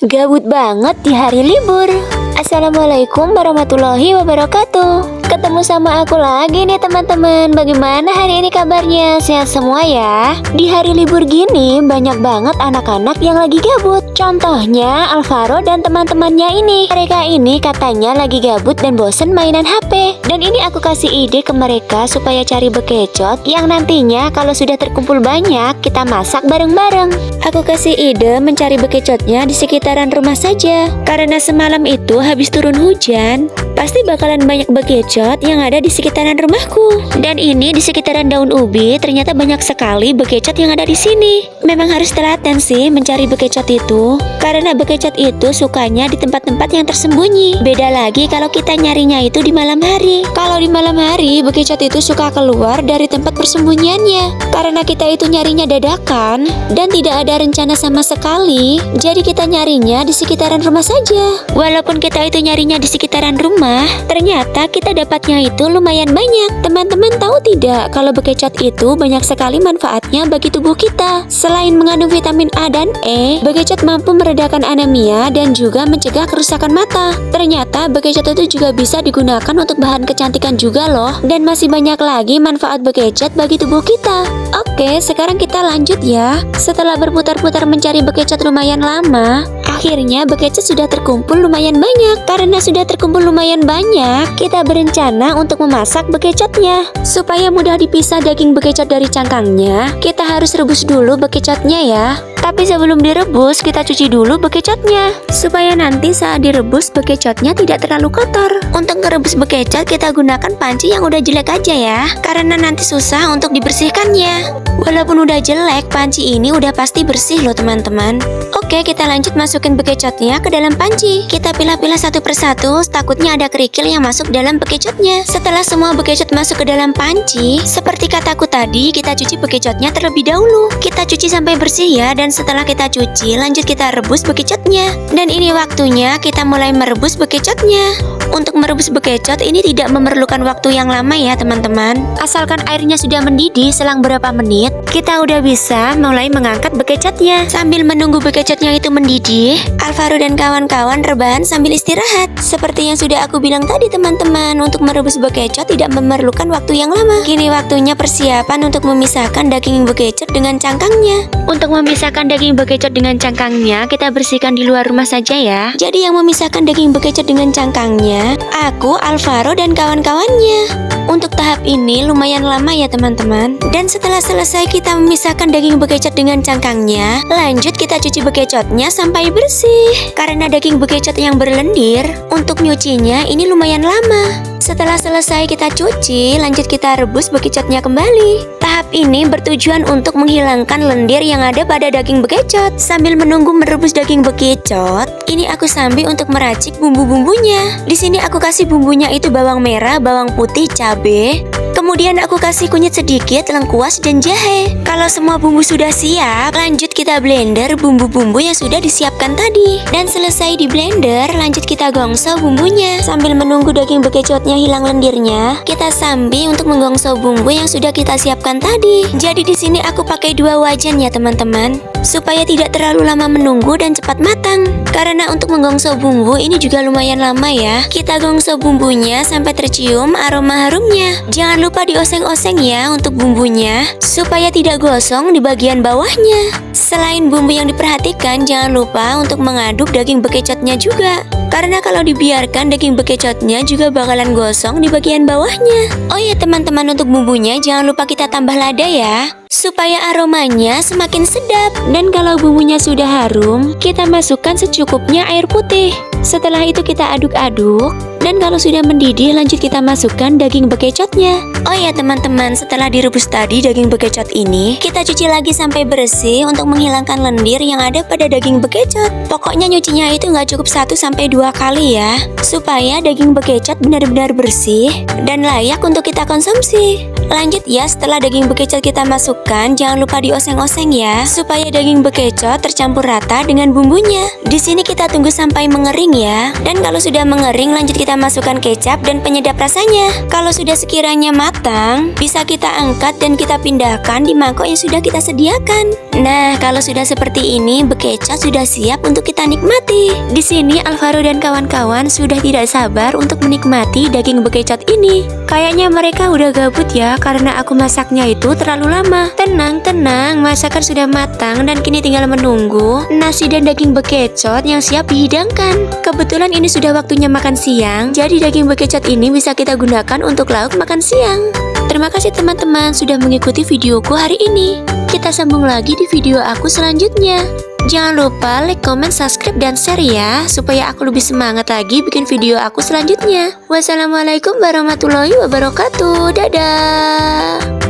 Gabut banget di hari libur. Assalamualaikum warahmatullahi wabarakatuh. Ketemu sama aku lagi nih teman-teman. Bagaimana hari ini kabarnya? Sehat semua ya? Di hari libur gini banyak banget anak-anak yang lagi gabut. Contohnya Alvaro dan teman-temannya ini. Mereka ini katanya lagi gabut dan bosen mainan HP. Dan ini aku kasih ide ke mereka supaya cari bekecot yang nantinya kalau sudah terkumpul banyak kita masak bareng-bareng. Aku kasih ide mencari bekecotnya di sekitaran rumah saja. Karena semalam itu habis turun hujan, pasti bakalan banyak bekecot yang ada di sekitaran rumahku. Dan ini di sekitaran daun ubi ternyata banyak sekali bekecot yang ada di sini. Memang harus telaten sih mencari bekecot itu, karena bekecot itu sukanya di tempat-tempat yang tersembunyi. Beda lagi kalau kita nyarinya itu di malam hari. Kalau di malam hari bekecot itu suka keluar dari tempat persembunyiannya. Karena kita itu nyarinya dadakan dan tidak ada rencana sama sekali, jadi kita nyarinya di sekitaran rumah saja. Walaupun kita itu nyarinya di sekitaran rumah, ternyata kita dapatnya itu lumayan banyak. Teman-teman tahu tidak kalau bekecot itu banyak sekali manfaatnya bagi tubuh kita. Selain mengandung vitamin A dan E, bekecot mampu meredakan anemia dan juga mencegah kerusakan mata. Ternyata bekecot itu juga bisa digunakan untuk bahan kecantikan juga loh. Dan masih banyak lagi manfaat bekecot bagi tubuh kita. Oke, sekarang kita lanjut ya. Setelah berputar-putar mencari bekecot lumayan lama, akhirnya bekecot sudah terkumpul lumayan banyak. Karena sudah terkumpul lumayan banyak, kita berencana untuk memasak bekecotnya. Supaya mudah dipisah daging bekecot dari cangkangnya, kita harus rebus dulu bekecotnya ya. Tapi sebelum direbus, kita cuci dulu bekecotnya, supaya nanti saat direbus bekecotnya tidak terlalu kotor. Untuk merebus bekecot, kita gunakan panci yang udah jelek aja ya, karena nanti susah untuk dibersihkannya. Walaupun udah jelek, panci ini udah pasti bersih loh teman-teman. Oke, kita lanjut masukin bekecotnya ke dalam panci. Kita pilah-pilah satu persatu, takutnya ada kerikil yang masuk dalam bekecotnya. Setelah semua bekecot masuk ke dalam panci, seperti kataku tadi, kita cuci bekecotnya terlebih dahulu. Kita cuci sampai bersih ya, dan setelah kita cuci, lanjut kita rebus bekecotnya. Dan ini waktunya kita mulai merebus bekecotnya. Untuk merebus bekecot ini tidak memerlukan waktu yang lama ya teman-teman. Asalkan airnya sudah mendidih selang berapa menit, kita udah bisa mulai mengangkat bekecotnya. Sambil menunggu bekecotnya itu mendidih, Alvaro dan kawan-kawan rebahan sambil istirahat. Seperti yang sudah aku bilang tadi teman-teman, untuk merebus bekecot tidak memerlukan waktu yang lama. Kini waktunya persiapan untuk memisahkan daging bekecot dengan cangkangnya. Untuk memisahkan daging bekecot dengan cangkangnya, kita bersihkan di luar rumah saja ya. Jadi yang memisahkan daging bekecot dengan cangkangnya, aku, Alvaro, dan kawan-kawannya. Untuk tahap ini lumayan lama ya teman-teman. Dan setelah selesai kita memisahkan daging bekecot dengan cangkangnya, lanjut kita cuci bekecotnya sampai bersih. Karena daging bekecot yang berlendir, untuk nyucinya ini lumayan lama. Setelah selesai kita cuci, lanjut kita rebus bekecotnya kembali. Tahap ini bertujuan untuk menghilangkan lendir yang ada pada daging bekecot. Sambil menunggu merebus daging bekecot, ini aku sambil untuk meracik bumbu-bumbunya. Di sini aku kasih bumbunya itu bawang merah, bawang putih, cabai. Kemudian aku kasih kunyit sedikit, lengkuas, dan jahe. Kalau semua bumbu sudah siap, lanjut kita blender bumbu-bumbu yang sudah disiapkan tadi. Dan selesai di blender, lanjut kita gongso bumbunya. Sambil menunggu daging bekecotnya hilang lendirnya, kita sambil untuk menggongso bumbu yang sudah kita siapkan tadi. Jadi di sini aku pakai 2 wajan ya teman-teman, supaya tidak terlalu lama menunggu dan cepat matang. Karena untuk menggongso bumbu ini juga lumayan lama ya. Kita gongso bumbunya sampai tercium aroma harumnya. Jangan lupa dioseng-oseng ya untuk bumbunya, supaya tidak gosong di bagian bawahnya. Selain bumbu yang diperhatikan, jangan lupa untuk mengaduk daging bekecotnya juga. Karena kalau dibiarkan daging bekecotnya juga bakalan gosong di bagian bawahnya. Oh ya teman-teman, untuk bumbunya jangan lupa kita tambah lada ya, supaya aromanya semakin sedap. Dan kalau bumbunya sudah harum, kita masukkan secukupnya air putih. Setelah itu kita aduk-aduk. Dan kalau sudah mendidih, lanjut kita masukkan daging bekecotnya. Oh ya teman-teman, setelah direbus tadi daging bekecot ini, kita cuci lagi sampai bersih untuk menghilangkan lendir yang ada pada daging bekecot. Pokoknya nyucinya itu nggak cukup 1-2 kali ya, supaya daging bekecot benar-benar bersih dan layak untuk kita konsumsi. Lanjut ya, setelah daging bekecot kita masukkan, jangan lupa dioseng-oseng ya, supaya daging bekecot tercampur rata dengan bumbunya. Di sini kita tunggu sampai mengering ya. Dan kalau sudah mengering, lanjut kita kita masukkan kecap dan penyedap rasanya. Kalau sudah sekiranya matang, bisa kita angkat dan kita pindahkan di mangkok yang sudah kita sediakan. Nah, kalau sudah seperti ini, bekecot sudah siap untuk kita nikmati. Di sini Alvaro dan kawan-kawan sudah tidak sabar untuk menikmati daging bekecot ini. Kayaknya mereka udah gabut ya karena aku masaknya itu terlalu lama. Tenang, masakan sudah matang dan kini tinggal menunggu nasi dan daging bekecot yang siap dihidangkan. Kebetulan ini sudah waktunya makan siang, jadi daging bekecot ini bisa kita gunakan untuk lauk makan siang. Terima kasih teman-teman sudah mengikuti videoku hari ini. Kita sambung lagi di video aku selanjutnya. Jangan lupa like, comment, subscribe, dan share ya, supaya aku lebih semangat lagi bikin video aku selanjutnya. Wassalamualaikum warahmatullahi wabarakatuh. Dadah.